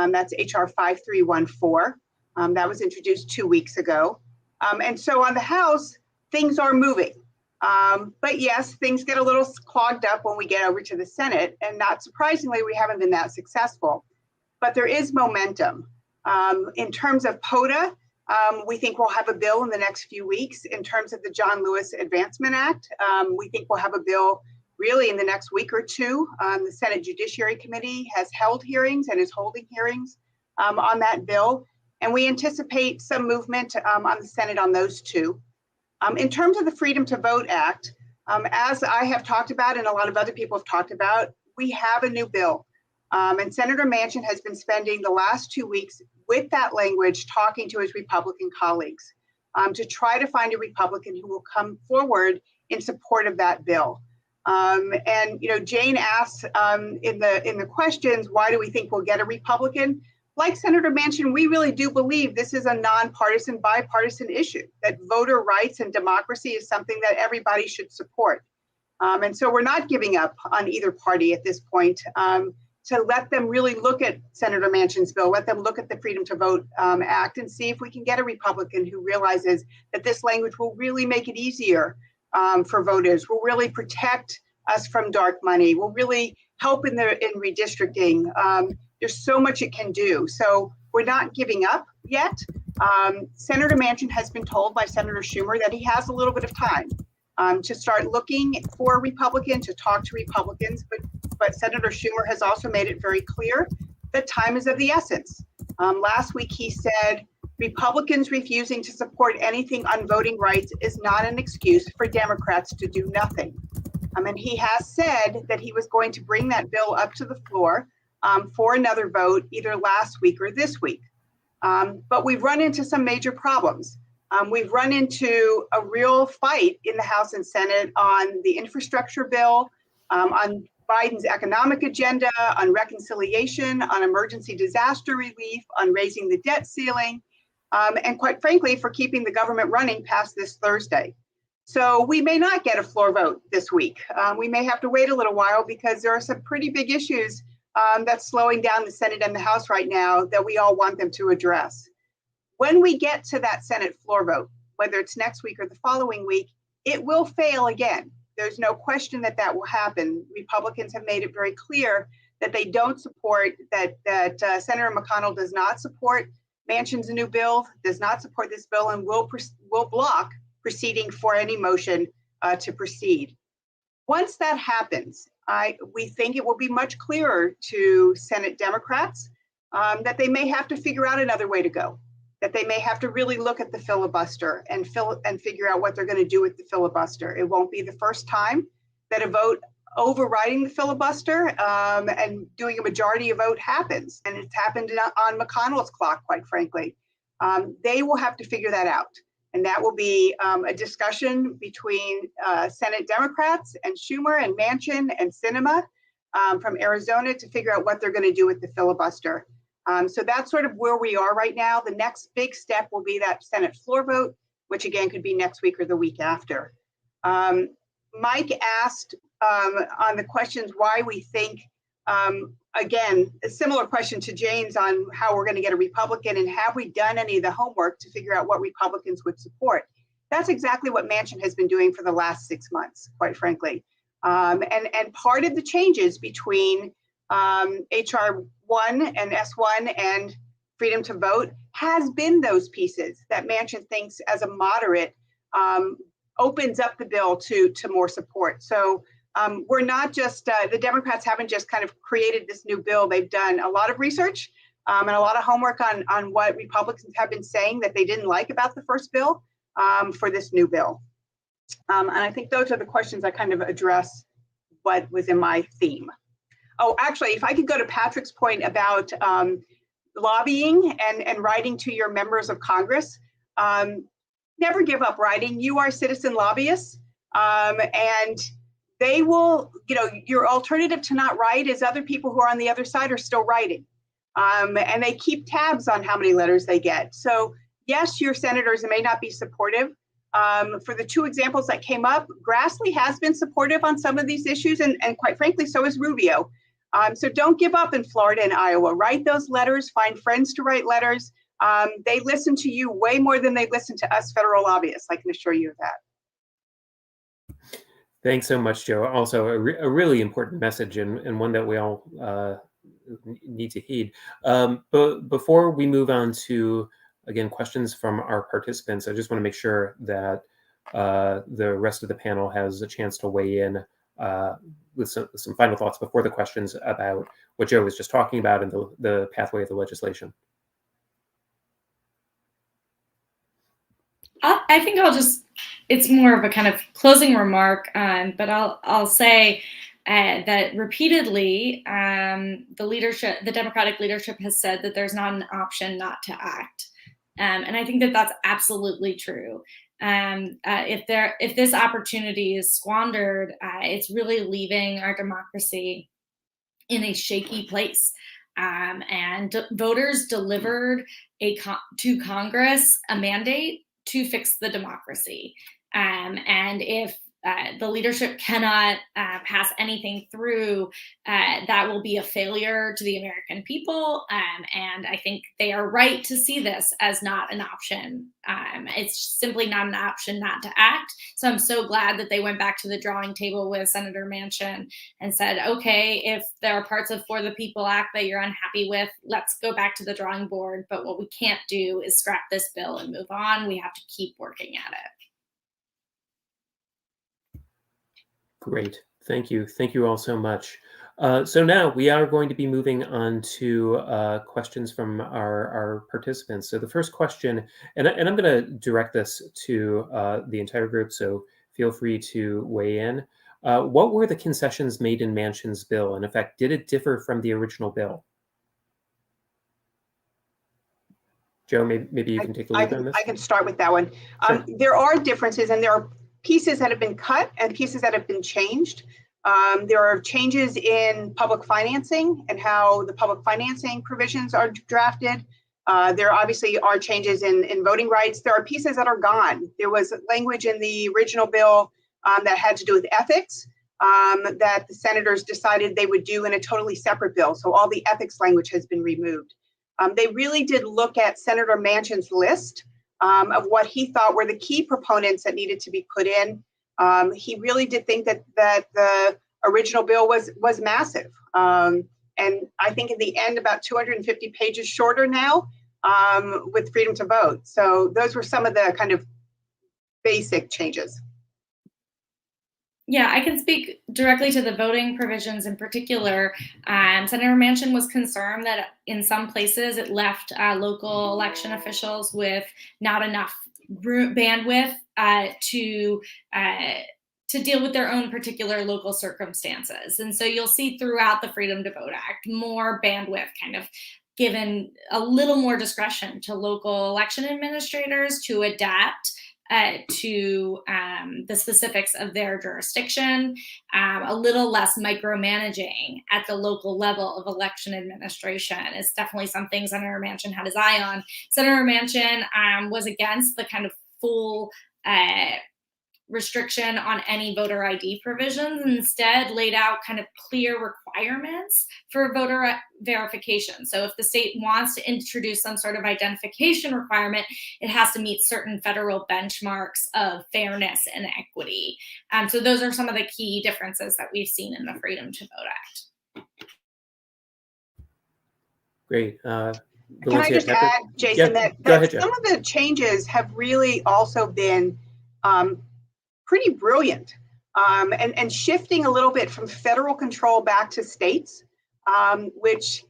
That's H.R. 5314. That was introduced 2 weeks ago. And so on the House, things are moving. But yes, things get a little clogged up when we get over to the Senate. And not surprisingly, we haven't been that successful. But there is momentum. In terms of POTA, we think we'll have a bill in the next few weeks. In terms of the John Lewis Advancement Act, we think we'll have a bill really in the next week or two. The Senate Judiciary Committee has held hearings and is holding hearings on that bill. And we anticipate some movement on the Senate on those two. In terms of the Freedom to Vote Act, as I have talked about and a lot of other people have talked about, we have a new bill. And Senator Manchin has been spending the last 2 weeks with that language talking to his Republican colleagues to try to find a Republican who will come forward in support of that bill. And you know, Jane asked in the questions, why do we think we'll get a Republican? Like Senator Manchin, we really do believe this is a nonpartisan, bipartisan issue, that voter rights and democracy is something that everybody should support. And so we're not giving up on either party at this point to let them really look at Senator Manchin's bill, let them look at the Freedom to Vote Act and see if we can get a Republican who realizes that this language will really make it easier for voters, will really protect us from dark money, will really help in redistricting. There's so much it can do. So we're not giving up yet. Senator Manchin has been told by Senator Schumer that he has a little bit of time to start looking for a Republican, to talk to Republicans. But Senator Schumer has also made it very clear that time is of the essence. Last week, he said, Republicans refusing to support anything on voting rights is not an excuse for Democrats to do nothing. And he has said that he was going to bring that bill up to the floor for another vote either last week or this week. But we've run into some major problems. We've run into a real fight in the House and Senate on the infrastructure bill, on Biden's economic agenda, on reconciliation, on emergency disaster relief, on raising the debt ceiling, and quite frankly, for keeping the government running past this Thursday. So we may not get a floor vote this week. We may have to wait a little while because there are some pretty big issues that's slowing down the Senate and the House right now that we all want them to address. When we get to that Senate floor vote, whether it's next week or the following week, it will fail again. There's no question that that will happen. Republicans have made it very clear that they don't support, that Senator McConnell does not support Manchin's new bill, does not support this bill, and will block proceeding for any motion to proceed. Once that happens, we think it will be much clearer to Senate Democrats that they may have to figure out another way to go, that they may have to really look at the filibuster and figure out what they're going to do with the filibuster. It won't be the first time that a vote overriding the filibuster and doing a majority vote happens. And it's happened on McConnell's clock, quite frankly. They will have to figure that out. And that will be a discussion between Senate Democrats and Schumer and Manchin and Sinema from Arizona to figure out what they're going to do with the filibuster. So that's sort of where we are right now. The next big step will be that Senate floor vote, which again could be next week or the week after. Mike asked on the questions why we think, again, a similar question to Jane's on how we're going to get a Republican and have we done any of the homework to figure out what Republicans would support. That's exactly what Manchin has been doing for the last 6 months, quite frankly. And part of the changes between HR 1 and S1 and Freedom to Vote has been those pieces that Manchin thinks as a moderate opens up the bill to more support. So we're not just, the Democrats haven't just kind of created this new bill. They've done a lot of research and a lot of homework on what Republicans have been saying that they didn't like about the first bill. for this new bill. And I think those are the questions that kind of address what was in my theme. Oh, actually, if I could go to Patrick's point about lobbying and writing to your members of Congress, never give up writing. You are citizen lobbyists, and they will, your alternative to not write is other people who are on the other side are still writing. And they keep tabs on how many letters they get. So yes, your senators may not be supportive. For the two examples that came up, Grassley has been supportive on some of these issues, and quite frankly, so is Rubio. So don't give up in Florida and Iowa. Write those letters, find friends to write letters. They listen to you way more than they listen to us federal lobbyists, I can assure you of that. Thanks so much, Joe. Also, a really important message, and one that we all need to heed. But before we move on to, again, questions from our participants, I just want to make sure that the rest of the panel has a chance to weigh in with some final thoughts before the questions about what Joe was just talking about and the pathway of the legislation. I think it's more of a kind of closing remark, but I'll say that repeatedly the Democratic leadership has said that there's not an option not to act. And I think that that's absolutely true. If this opportunity is squandered, it's really leaving our democracy in a shaky place. And voters delivered to Congress a mandate to fix the democracy. And if the leadership cannot pass anything through, that will be a failure to the American people. And I think they are right to see this as not an option. It's simply not an option not to act. So I'm so glad that they went back to the drawing table with Senator Manchin and said, okay, if there are parts of For the People Act that you're unhappy with, let's go back to the drawing board. But what we can't do is scrap this bill and move on. We have to keep working at it. Great. Thank you. Thank you all so much. So now we are going to be moving on to questions from our participants. So the first question, and I'm going to direct this to the entire group, so feel free to weigh in. What were the concessions made in Manchin's bill? In effect, did it differ from the original bill? Joe, maybe you can take a lead on this. I can start with that one. Sure. There are differences, and there are pieces that have been cut and pieces that have been changed. There are changes in public financing and how the public financing provisions are drafted. There obviously are changes in voting rights. There are pieces that are gone. There was language in the original bill that had to do with ethics that the senators decided they would do in a totally separate bill. So all the ethics language has been removed. They really did look at Senator Manchin's list of what he thought were the key proponents that needed to be put in. He really did think that the original bill was massive. And I think in the end, about 250 pages shorter now with freedom to vote. So those were some of the kind of basic changes. Yeah, I can speak directly to the voting provisions in particular. Senator Manchin was concerned that in some places it left local election officials with not enough bandwidth to deal with their own particular local circumstances. And so you'll see throughout the Freedom to Vote Act more bandwidth kind of given a little more discretion to local election administrators to adapt to the specifics of their jurisdiction, a little less micromanaging at the local level of election administration is definitely something Senator Manchin had his eye on. Senator Manchin was against the kind of full restriction on any voter ID provisions, and instead laid out kind of clear requirements for voter verification. So if the state wants to introduce some sort of identification requirement, it has to meet certain federal benchmarks of fairness and equity. So those are some of the key differences that we've seen in the Freedom to Vote Act. Great. Can I just add, Jason, yeah, that some of the changes have really also been pretty brilliant and shifting a little bit from federal control back to states, which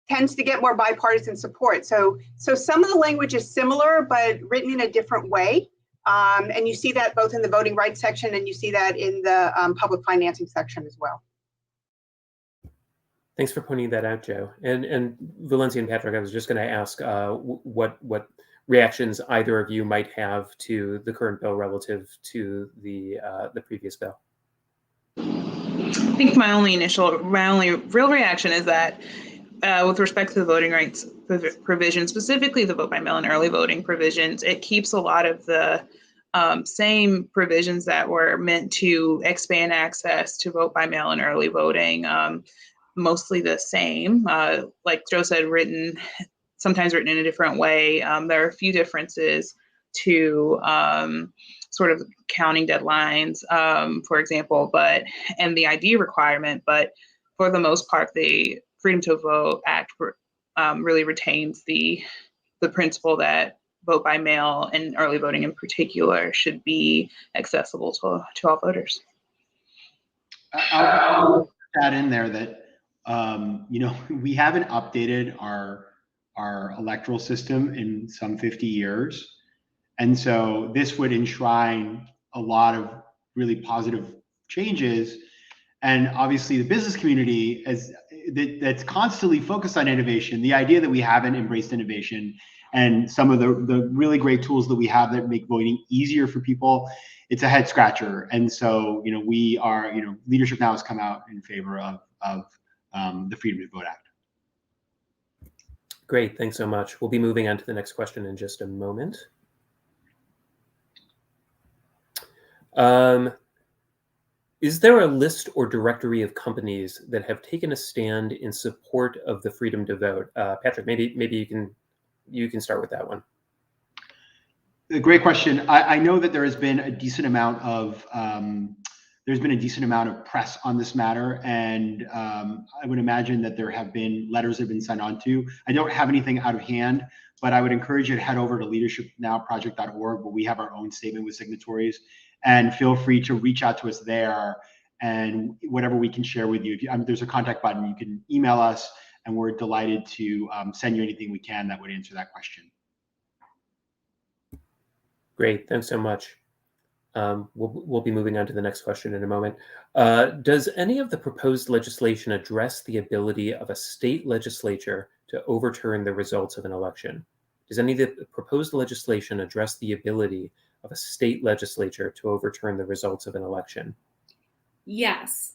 tends to get more bipartisan support. So some of the language is similar, but written in a different way. And you see that both in the voting rights section and you see that in the public financing section as well. Thanks for pointing that out, Joe. And Valencia and Patrick, I was just going to ask what reactions either of you might have to the current bill relative to the previous bill. I think my only real reaction is that with respect to the voting rights provision, specifically the vote by mail and early voting provisions, it keeps a lot of the same provisions that were meant to expand access to vote by mail and early voting, mostly the same. Like Joe said, sometimes written in a different way. There are a few differences to sort of counting deadlines, for example, and the ID requirement, but for the most part, the Freedom to Vote Act really retains the principle that vote by mail and early voting in particular should be accessible to all voters. I'll put that in there that we haven't updated our electoral system in some 50 years. And so this would enshrine a lot of really positive changes. And obviously the business community that's constantly focused on innovation, the idea that we haven't embraced innovation and some of the really great tools that we have that make voting easier for people, it's a head scratcher. And so, we are, Leadership Now has come out in favor of the Freedom to Vote Act. Great, thanks so much. We'll be moving on to the next question in just a moment. Is there a list or directory of companies that have taken a stand in support of the freedom to vote? Patrick, maybe you can start with that one. A great question. I know that there has been a decent amount of press on this matter, and I would imagine that there have been letters that have been signed on to. I don't have anything out of hand, but I would encourage you to head over to leadershipnowproject.org, where we have our own statement with signatories, and feel free to reach out to us there, and whatever we can share with you. There's a contact button. You can email us, and we're delighted to send you anything we can that would answer that question. Great, thanks so much. We'll be moving on to the next question in a moment. Does any of the proposed legislation address the ability of a state legislature to overturn the results of an election? Does any of the proposed legislation address the ability of a state legislature to overturn the results of an election? Yes,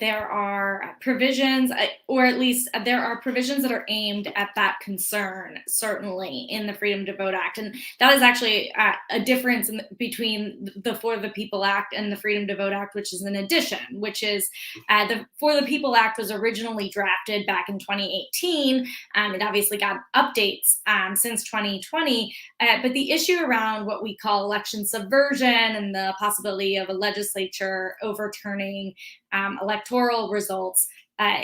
there are provisions, or at least there are provisions that are aimed at that concern, certainly, in the Freedom to Vote Act. And that is actually a difference between the For the People Act and the Freedom to Vote Act, which is an addition, which is the For the People Act was originally drafted back in 2018. It obviously got updates since 2020, but the issue around what we call election subversion and the possibility of a legislature overturning electoral results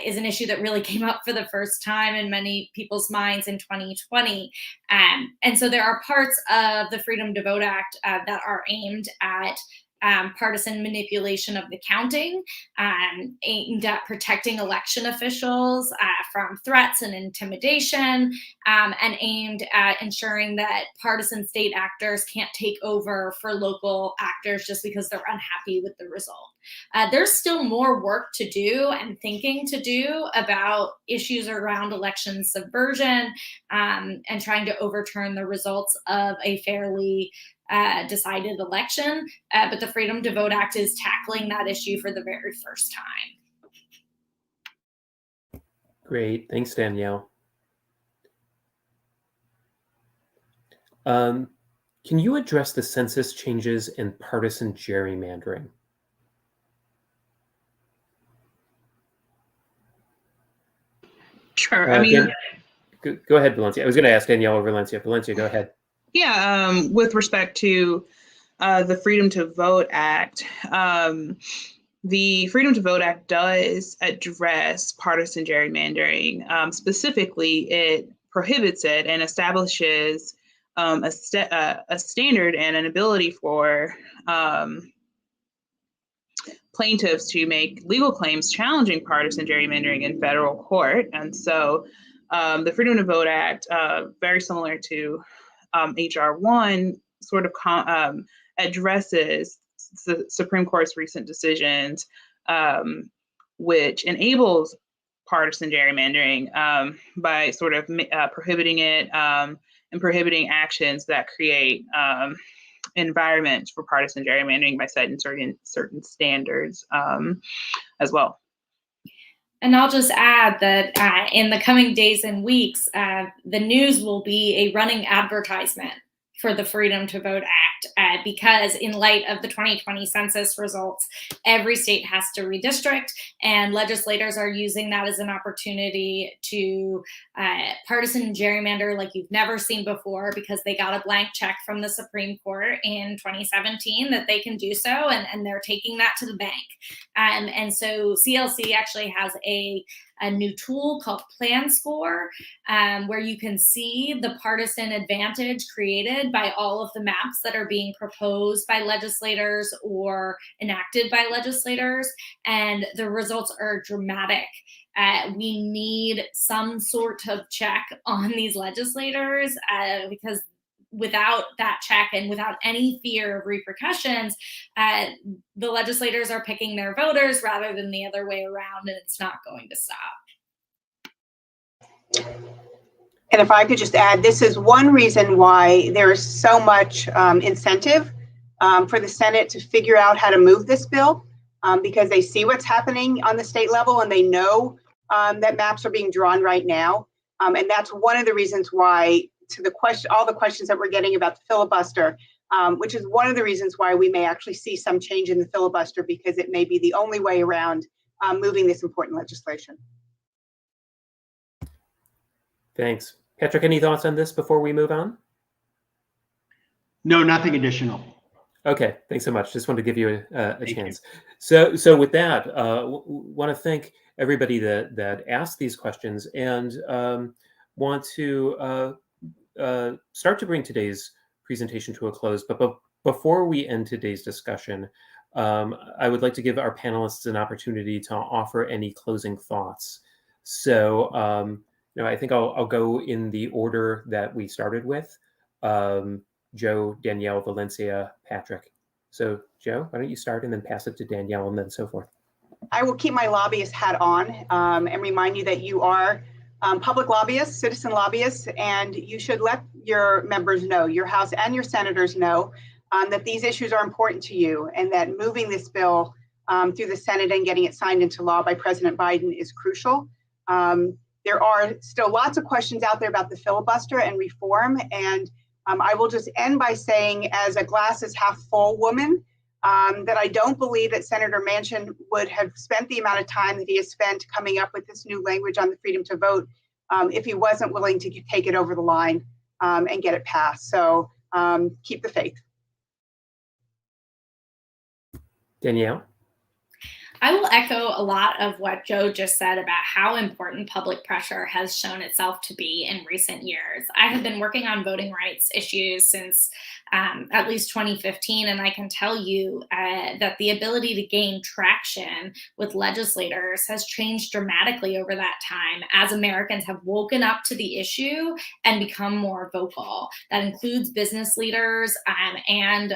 is an issue that really came up for the first time in many people's minds in 2020. And so there are parts of the Freedom to Vote Act that are aimed at partisan manipulation of the counting, aimed at protecting election officials from threats and intimidation, and aimed at ensuring that partisan state actors can't take over for local actors just because they're unhappy with the result. There's still more work to do and thinking to do about issues around election subversion and trying to overturn the results of a fairly decided election, but the Freedom to Vote Act is tackling that issue for the very first time. Great, thanks, Danielle. Can you address the census changes and partisan gerrymandering? Sure. Go ahead, Valencia. I was going to ask Danielle or Valencia. Valencia, go ahead. Yeah, with respect to the Freedom to Vote Act, the Freedom to Vote Act does address partisan gerrymandering. Specifically, it prohibits it and establishes a standard and an ability for plaintiffs to make legal claims challenging partisan gerrymandering in federal court. And so the Freedom to Vote Act, very similar to HR 1, sort of addresses the Supreme Court's recent decisions, which enables partisan gerrymandering by sort of prohibiting it and prohibiting actions that create environments for partisan gerrymandering by setting certain standards as well. And I'll just add that in the coming days and weeks, the news will be a running advertisement for the Freedom to Vote Act, because in light of the 2020 census results, every state has to redistrict, and legislators are using that as an opportunity to partisan gerrymander like you've never seen before, because they got a blank check from the Supreme Court in 2017 that they can do so, and they're taking that to the bank. And so CLC actually has a new tool called Plan Score, where you can see the partisan advantage created by all of the maps that are being proposed by legislators or enacted by legislators. And the results are dramatic. We need some sort of check on these legislators, because without that check and without any fear of repercussions, the legislators are picking their voters rather than the other way around, and it's not going to stop. And if I could just add, this is one reason why there is so much incentive for the Senate to figure out how to move this bill, because they see what's happening on the state level and they know that maps are being drawn right now. And that's one of the reasons why, to the question, all the questions that we're getting about the filibuster, which is one of the reasons why we may actually see some change in the filibuster, because it may be the only way around moving this important legislation. Thanks. Patrick, any thoughts on this before we move on? No, nothing additional. Okay, thanks so much. Just wanted to give you a chance. So with that, want to thank everybody that asked these questions, and want to start to bring today's presentation to a close. But before we end today's discussion, I would like to give our panelists an opportunity to offer any closing thoughts. So I think I'll go in the order that we started with. Joe, Danielle, Valencia, Patrick. So Joe, why don't you start and then pass it to Danielle and then so forth. I will keep my lobbyist hat on and remind you that you are public lobbyists, citizen lobbyists, and you should let your members know, your House and your senators know, that these issues are important to you, and that moving this bill through the Senate and getting it signed into law by President Biden is crucial. There are still lots of questions out there about the filibuster and reform, and I will just end by saying, as a glass is half full woman, that I don't believe that Senator Manchin would have spent the amount of time that he has spent coming up with this new language on the freedom to vote if he wasn't willing to take it over the line and get it passed. So keep the faith. Danielle? I will echo a lot of what Joe just said about how important public pressure has shown itself to be in recent years. I have been working on voting rights issues since at least 2015, and I can tell you that the ability to gain traction with legislators has changed dramatically over that time as Americans have woken up to the issue and become more vocal. That includes business leaders and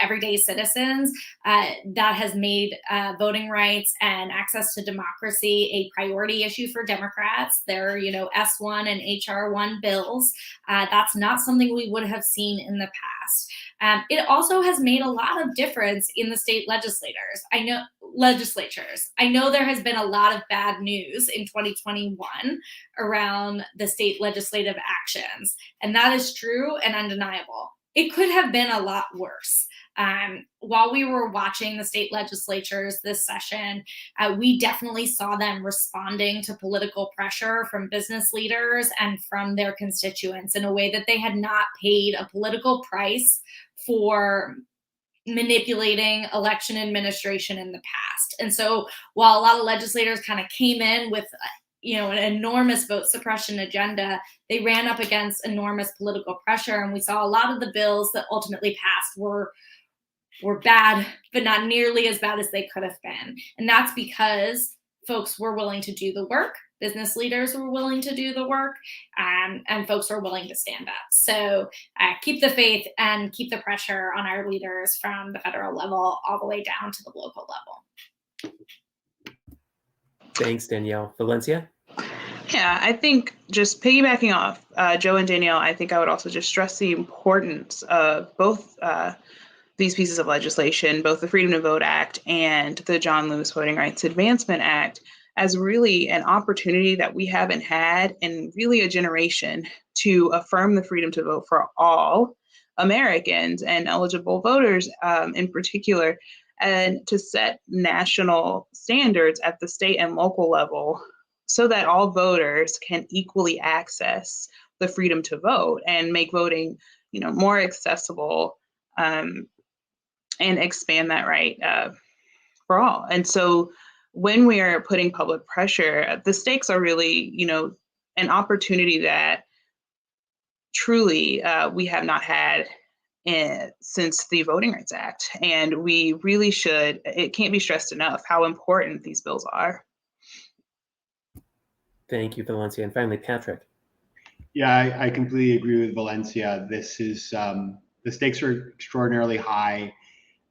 everyday citizens. That has made voting rights and access to democracy a priority issue for Democrats. There are, S1 and HR1 bills. That's not something we would have seen in the past. It also has made a lot of difference in the state legislatures. I know there has been a lot of bad news in 2021 around the state legislative actions, and that is true and undeniable. It could have been a lot worse. While we were watching the state legislatures this session, we definitely saw them responding to political pressure from business leaders and from their constituents in a way that they had not paid a political price for manipulating election administration in the past. And so while a lot of legislators kind of came in with an enormous vote suppression agenda, they ran up against enormous political pressure. And we saw a lot of the bills that ultimately passed were bad, but not nearly as bad as they could have been. And that's because folks were willing to do the work. business leaders were willing to do the work, and folks were willing to stand up. So keep the faith and keep the pressure on our leaders from the federal level all the way down to the local level. Thanks, Danielle. Valencia? Yeah, I think just piggybacking off Joe and Danielle, I think I would also just stress the importance of both these pieces of legislation, both the Freedom to Vote Act and the John Lewis Voting Rights Advancement Act, as really an opportunity that we haven't had in really a generation to affirm the freedom to vote for all Americans and eligible voters in particular, and to set national standards at the state and local level so that all voters can equally access the freedom to vote and make voting, more accessible and expand that right for all. And so when we are putting public pressure, the stakes are really, an opportunity that truly we have not had since the Voting Rights Act. And we really should, it can't be stressed enough how important these bills are. Thank you, Valencia. And finally, Patrick. Yeah, I completely agree with Valencia. This is, the stakes are extraordinarily high.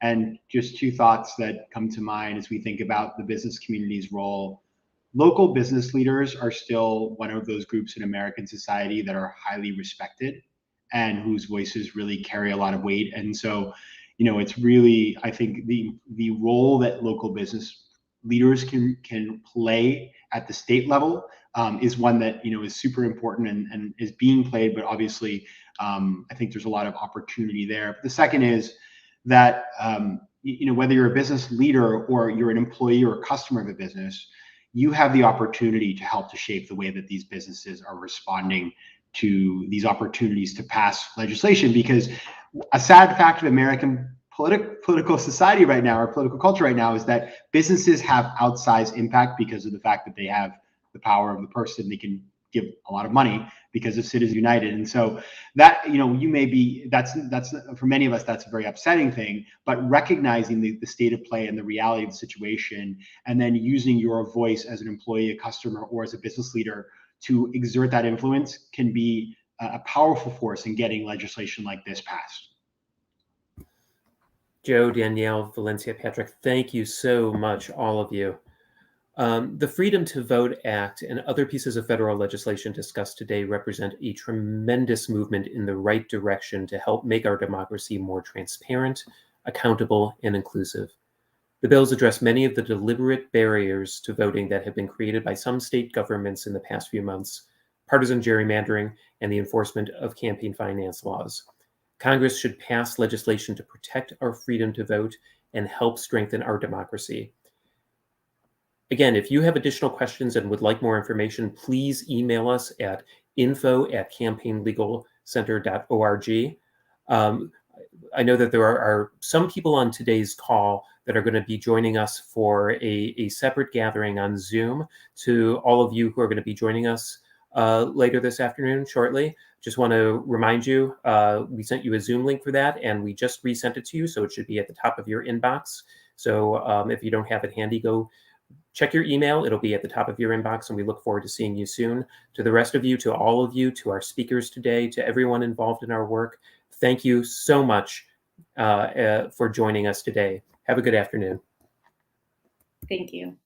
And just two thoughts that come to mind as we think about the business community's role. Local business leaders are still one of those groups in American society that are highly respected and whose voices really carry a lot of weight. And so, it's really, I think the role that local business leaders can play at the state level is one that, is super important and is being played, but obviously I think there's a lot of opportunity there. But the second is that, whether you're a business leader or you're an employee or a customer of a business, you have the opportunity to help to shape the way that these businesses are responding to these opportunities to pass legislation. Because a sad fact of American political society right now, or political culture right now, is that businesses have outsized impact because of the fact that they have the power of the person. They can give a lot of money because of Citizens United. And so that, that's for many of us, that's a very upsetting thing, but recognizing the state of play and the reality of the situation, and then using your voice as an employee, a customer, or as a business leader to exert that influence can be a powerful force in getting legislation like this passed. Joe, Danielle, Valencia, Patrick, thank you so much, all of you. The Freedom to Vote Act and other pieces of federal legislation discussed today represent a tremendous movement in the right direction to help make our democracy more transparent, accountable, and inclusive. The bills address many of the deliberate barriers to voting that have been created by some state governments in the past few months, partisan gerrymandering, and the enforcement of campaign finance laws. Congress should pass legislation to protect our freedom to vote and help strengthen our democracy. Again, if you have additional questions and would like more information, please email us at info@campaignlegalcenter.org. I know that there are some people on today's call that are going to be joining us for a separate gathering on Zoom. To all of you who are going to be joining us later this afternoon shortly, just want to remind you, we sent you a Zoom link for that, and we just resent it to you, so it should be at the top of your inbox. So if you don't have it handy, go check your email. It'll be at the top of your inbox, and we look forward to seeing you soon. To the rest of you, to all of you, to our speakers today, to everyone involved in our work, thank you so much for joining us today. Have a good afternoon. Thank you.